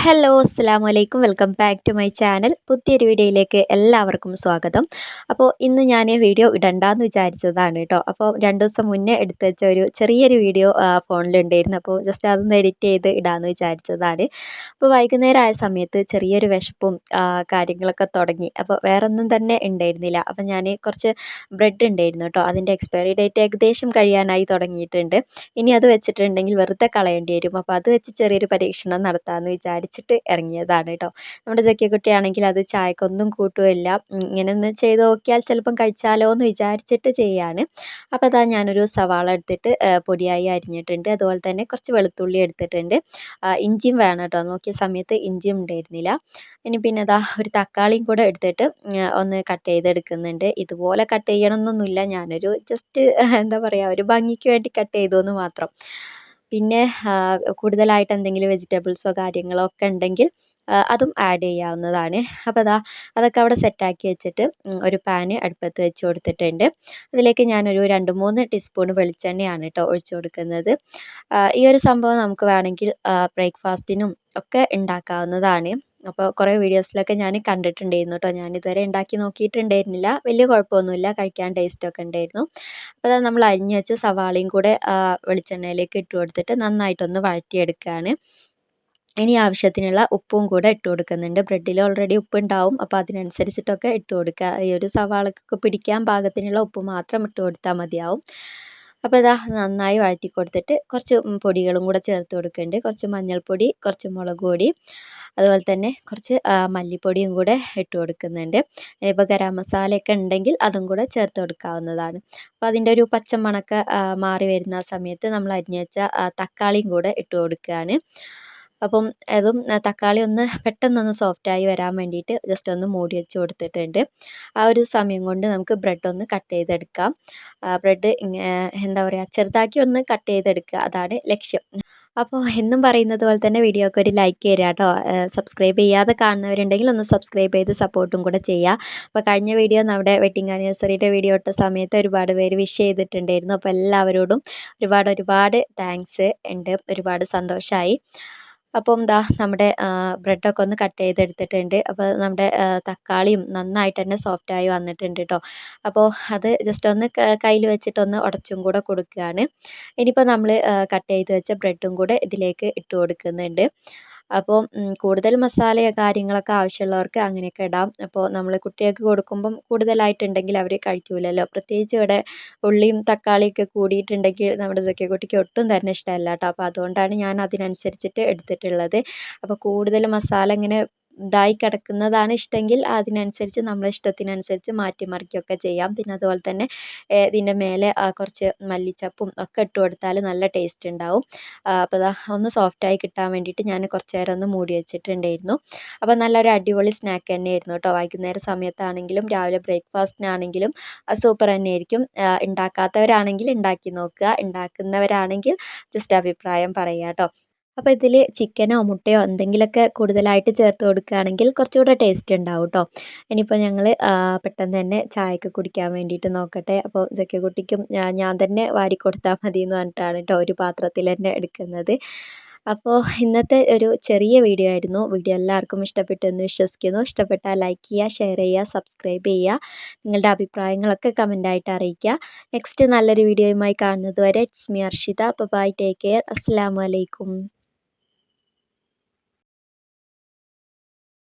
Hello അസ്സലാമലൈക്കും welcome back to my channel. പുതിയൊരു വീഡിയോയിലേക്ക് എല്ലാവർക്കും സ്വാഗതം. അപ്പോൾ ഇന്ന് ഞാൻ വീഡിയോ ഇടണ്ടാന്ന് വിചാരിച്ചതാണ് കേട്ടോ. അപ്പോൾ 2 ദിവസം മുന്നേ എടുത്ത് വെച്ച ഒരു ചെറിയൊരു വീഡിയോ ഫോണിലുണ്ടായിരുന്നു. അപ്പോൾ ജസ്റ്റ് അതൊന്ന് എഡിറ്റ് ചെയ്ത് ഇടാമെന്ന് വിചാരിച്ചതാണ്. അപ്പോൾ വൈകുന്നേരം ആയ സമയത്ത് ചെറിയൊരു വിശപ്പും കാര്യങ്ങളൊക്കെ തുടങ്ങി. അപ്പോൾ വേറൊന്നും തന്നെ ഉണ്ടായിരുന്നില്ല. അപ്പോൾ ഞാൻ കുറച്ച് ബ്രെഡ് ഉണ്ടായിരുന്നു കേട്ടോ. അതിൻ്റെ എക്സ്പയറി ഡേറ്റ് ഏകദേശം കഴിയാനായി തുടങ്ങിയിട്ടുണ്ട്. ഇനി അത് വെച്ചിട്ടുണ്ടെങ്കിൽ വെറുതെ കളയേണ്ടി വരും. അപ്പോൾ അത് വെച്ച് ചെറിയൊരു പരീക്ഷണം നടത്താമെന്ന് വിചാരിച്ചിട്ട് ഇറങ്ങിയതാണ് കേട്ടോ. നമ്മുടെ ജക്കിക്കുട്ടിയാണെങ്കിൽ അത് ചായക്കൊന്നും കൂട്ടുകയില്ല. ഇങ്ങനെ ഒന്ന് ചെയ്ത് നോക്കിയാൽ ചിലപ്പം കഴിച്ചാലോ എന്ന് വിചാരിച്ചിട്ട് ചെയ്യാണ്. അപ്പോൾ അതാ ഞാനൊരു സവാള എടുത്തിട്ട് പൊടിയായി അരിഞ്ഞിട്ടുണ്ട്. അതുപോലെ തന്നെ കുറച്ച് വെളുത്തുള്ളി എടുത്തിട്ടുണ്ട്. ഇഞ്ചിയും വേണം കേട്ടോ. നോക്കിയ സമയത്ത് ഇഞ്ചിയും ഉണ്ടായിരുന്നില്ല. ഇനി പിന്നെ അതാ ഒരു തക്കാളിയും കൂടെ എടുത്തിട്ട് ഒന്ന് കട്ട് ചെയ്തെടുക്കുന്നുണ്ട്. ഇതുപോലെ കട്ട് ചെയ്യണമെന്നൊന്നുമില്ല. ഞാനൊരു ജസ്റ്റ് എന്താ പറയുക ഒരു ഭംഗിക്ക് വേണ്ടി കട്ട് ചെയ്തു എന്ന് മാത്രം. പിന്നെ കൂടുതലായിട്ട് എന്തെങ്കിലും വെജിറ്റബിൾസോ കാര്യങ്ങളോ ഒക്കെ ഉണ്ടെങ്കിൽ അതും ആഡ് ചെയ്യാവുന്നതാണ്. അപ്പോൾ അതൊക്കെ അവിടെ സെറ്റാക്കി വെച്ചിട്ട് ഒരു പാന് അടുപ്പത്ത് വെച്ച് കൊടുത്തിട്ടുണ്ട്. അതിലേക്ക് ഞാനൊരു 2, 3 ടീസ്പൂൺ വെളിച്ചെണ്ണയാണ് കേട്ടോ ഒഴിച്ച് കൊടുക്കുന്നത്. ഈ ഒരു സംഭവം നമുക്ക് വേണമെങ്കിൽ ബ്രേക്ക്ഫാസ്റ്റിനും ഒക്കെ ഉണ്ടാക്കാവുന്നതാണ്. അപ്പോൾ കുറേ വീഡിയോസിലൊക്കെ ഞാൻ കണ്ടിട്ടുണ്ടായിരുന്നു കേട്ടോ. ഞാനിതുവരെ ഉണ്ടാക്കി നോക്കിയിട്ടുണ്ടായിരുന്നില്ല. വലിയ കുഴപ്പമൊന്നുമില്ല. കഴിക്കാൻ ടേസ്റ്റൊക്കെ ഉണ്ടായിരുന്നു. അപ്പോൾ നമ്മൾ അരിഞ്ഞ് വെച്ച സവാളയും കൂടെ വെളിച്ചെണ്ണയിലേക്ക് ഇട്ട് കൊടുത്തിട്ട് നന്നായിട്ടൊന്ന് വഴറ്റിയെടുക്കുകയാണ്. ഇനി ആവശ്യത്തിനുള്ള ഉപ്പും കൂടെ ഇട്ട് കൊടുക്കുന്നുണ്ട്. ബ്രെഡിൽ ഓൾറെഡി ഉപ്പുണ്ടാവും. അപ്പോൾ അതിനനുസരിച്ചിട്ടൊക്കെ ഇട്ട് കൊടുക്കുക. ഈ ഒരു സവാളക്കൊക്കെ പിടിക്കാൻ പാകത്തിനുള്ള ഉപ്പ് മാത്രം ഇട്ട് കൊടുത്താൽ മതിയാവും. അപ്പോൾ നന്നായി വഴറ്റി കൊടുത്തിട്ട് കുറച്ച് പൊടികളും കൂടെ ചേർത്ത് കൊടുക്കുന്നുണ്ട്. കുറച്ച് മഞ്ഞൾപ്പൊടി, കുറച്ച് മുളക് പൊടി, അതുപോലെ തന്നെ കുറച്ച് മല്ലിപ്പൊടിയും കൂടെ ഇട്ട് കൊടുക്കുന്നുണ്ട്. ഇപ്പോൾ ഗരം മസാലയൊക്കെ ഉണ്ടെങ്കിൽ അതും കൂടെ ചേർത്ത് കൊടുക്കാവുന്നതാണ്. അപ്പോൾ അതിൻ്റെ ഒരു പച്ചമണമൊക്കെ മാറി വരുന്ന സമയത്ത് നമ്മൾ അരിഞ്ഞ് വെച്ച തക്കാളിയും കൂടെ ഇട്ട് കൊടുക്കുകയാണ്. അപ്പം അതും തക്കാളി ഒന്ന് പെട്ടെന്നൊന്ന് സോഫ്റ്റായി വരാൻ വേണ്ടിയിട്ട് ജസ്റ്റ് ഒന്ന് മൂടി വെച്ച് കൊടുത്തിട്ടുണ്ട്. ആ ഒരു സമയം കൊണ്ട് നമുക്ക് ബ്രെഡ് ഒന്ന് കട്ട് ചെയ്തെടുക്കാം. ബ്രെഡ് എന്താ പറയുക ചെറുതാക്കി ഒന്ന് കട്ട് ചെയ്തെടുക്കുക, അതാണ് ലക്ഷ്യം. അപ്പോൾ എന്നും പറയുന്നത് പോലെ തന്നെ വീഡിയോക്ക് ഒരു ലൈക്ക് തരിക കേട്ടോ. സബ്സ്ക്രൈബ് ചെയ്യാതെ കാണുന്നവരുണ്ടെങ്കിൽ ഒന്ന് സബ്സ്ക്രൈബ് ചെയ്ത് സപ്പോർട്ടും കൂടെ ചെയ്യുക. അപ്പോൾ കഴിഞ്ഞ വീഡിയോ നമ്മുടെ വെഡിങ് ആനിവേഴ്സറിയുടെ വീഡിയോ ഇട്ട സമയത്ത് ഒരുപാട് പേര് വിഷ് ചെയ്തിട്ടുണ്ടായിരുന്നു. അപ്പോൾ എല്ലാവരോടും ഒരുപാട് താങ്ക്സ് ഉണ്ട്. ഒരുപാട് സന്തോഷമായി. അപ്പം നമ്മുടെ ബ്രെഡൊക്കെ ഒന്ന് കട്ട് ചെയ്തെടുത്തിട്ടുണ്ട്. അപ്പോൾ നമ്മുടെ തക്കാളിയും നന്നായിട്ട് തന്നെ സോഫ്റ്റായി വന്നിട്ടുണ്ട് കേട്ടോ. അപ്പോൾ അത് ജസ്റ്റ് ഒന്ന് കയ്യിൽ വെച്ചിട്ടൊന്ന് ഉടച്ചും കൂടെ കൊടുക്കുകയാണ്. ഇനിയിപ്പോൾ നമ്മൾ കട്ട് ചെയ്ത് വെച്ച ബ്രെഡും കൂടെ ഇതിലേക്ക് ഇട്ട് കൊടുക്കുന്നുണ്ട്. അപ്പോൾ കൂടുതൽ മസാലയോ കാര്യങ്ങളൊക്കെ ആവശ്യമുള്ളവർക്ക് അങ്ങനെയൊക്കെ ഇടാം. അപ്പോൾ നമ്മൾ കുട്ടികൾക്ക് കൊടുക്കുമ്പം കൂടുതലായിട്ടുണ്ടെങ്കിൽ അവർ കഴിക്കൂലല്ലോ. പ്രത്യേകിച്ച് ഇവിടെ ഉള്ളിയും തക്കാളിയൊക്കെ കൂടിയിട്ടുണ്ടെങ്കിൽ നമ്മുടെ സഖ്യക്കുട്ടിക്ക് ഒട്ടും തന്നെ ഇഷ്ടമല്ല കേട്ടോ. അപ്പോൾ അതുകൊണ്ടാണ് ഞാൻ അതിനനുസരിച്ചിട്ട് എടുത്തിട്ടുള്ളത്. അപ്പോൾ കൂടുതൽ മസാല ഇങ്ങനെ ഇതായി കിടക്കുന്നതാണ് ഇഷ്ടമെങ്കിൽ അതിനനുസരിച്ച് നമ്മളെ ഇഷ്ടത്തിനനുസരിച്ച് മാറ്റി മറിക്കുകയൊക്കെ ചെയ്യാം. പിന്നെ അതുപോലെ തന്നെ ഇതിൻ്റെ മേലെ കുറച്ച് മല്ലിച്ചപ്പും ഒക്കെ ഇട്ട് കൊടുത്താൽ നല്ല ടേസ്റ്റ് ഉണ്ടാവും. അപ്പോൾ ഒന്ന് സോഫ്റ്റായി കിട്ടാൻ വേണ്ടിയിട്ട് ഞാൻ കുറച്ച് നേരം ഒന്ന് മൂടി വെച്ചിട്ടുണ്ടായിരുന്നു. അപ്പോൾ നല്ലൊരു അടിപൊളി സ്നാക്ക് തന്നെയായിരുന്നു കേട്ടോ. വൈകുന്നേര സമയത്താണെങ്കിലും രാവിലെ ബ്രേക്ക്ഫാസ്റ്റിനാണെങ്കിലും സൂപ്പർ തന്നെയായിരിക്കും. ഉണ്ടാക്കാത്തവരാണെങ്കിൽ ഉണ്ടാക്കി നോക്കുക. ഉണ്ടാക്കുന്നവരാണെങ്കിൽ ജസ്റ്റ് അഭിപ്രായം പറയുക കേട്ടോ. അപ്പോൾ ഇതിൽ ചിക്കനോ മുട്ടയോ എന്തെങ്കിലുമൊക്കെ കൂടുതലായിട്ട് ചേർത്ത് കൊടുക്കുകയാണെങ്കിൽ കുറച്ചുകൂടെ ടേസ്റ്റ് ഉണ്ടാവും കേട്ടോ. ഇനിയിപ്പോൾ ഞങ്ങൾ പെട്ടെന്ന് തന്നെ ചായയൊക്കെ കുടിക്കാൻ വേണ്ടിയിട്ട് നോക്കട്ടെ. അപ്പോൾ സഖ്യക്കുട്ടിക്കും ഞാൻ തന്നെ വാരി കൊടുത്താൽ മതി എന്ന് പറഞ്ഞിട്ടാണ് കേട്ടോ ഒരു പാത്രത്തിൽ തന്നെ എടുക്കുന്നത്. അപ്പോൾ ഇന്നത്തെ ഒരു ചെറിയ വീഡിയോ ആയിരുന്നു. വീഡിയോ എല്ലാവർക്കും ഇഷ്ടപ്പെട്ടു എന്ന് വിശ്വസിക്കുന്നു. ഇഷ്ടപ്പെട്ടാൽ ലൈക്ക് ചെയ്യുക, ഷെയർ ചെയ്യുക, സബ്സ്ക്രൈബ് ചെയ്യുക. നിങ്ങളുടെ അഭിപ്രായങ്ങളൊക്കെ കമൻ്റായിട്ട് അറിയിക്കുക. നെക്സ്റ്റ് നല്ലൊരു വീഡിയോയുമായി കാണുന്നത് വരെ it's me Arshitha. Bye, take care. അസ്സലാമു അലൈക്കും.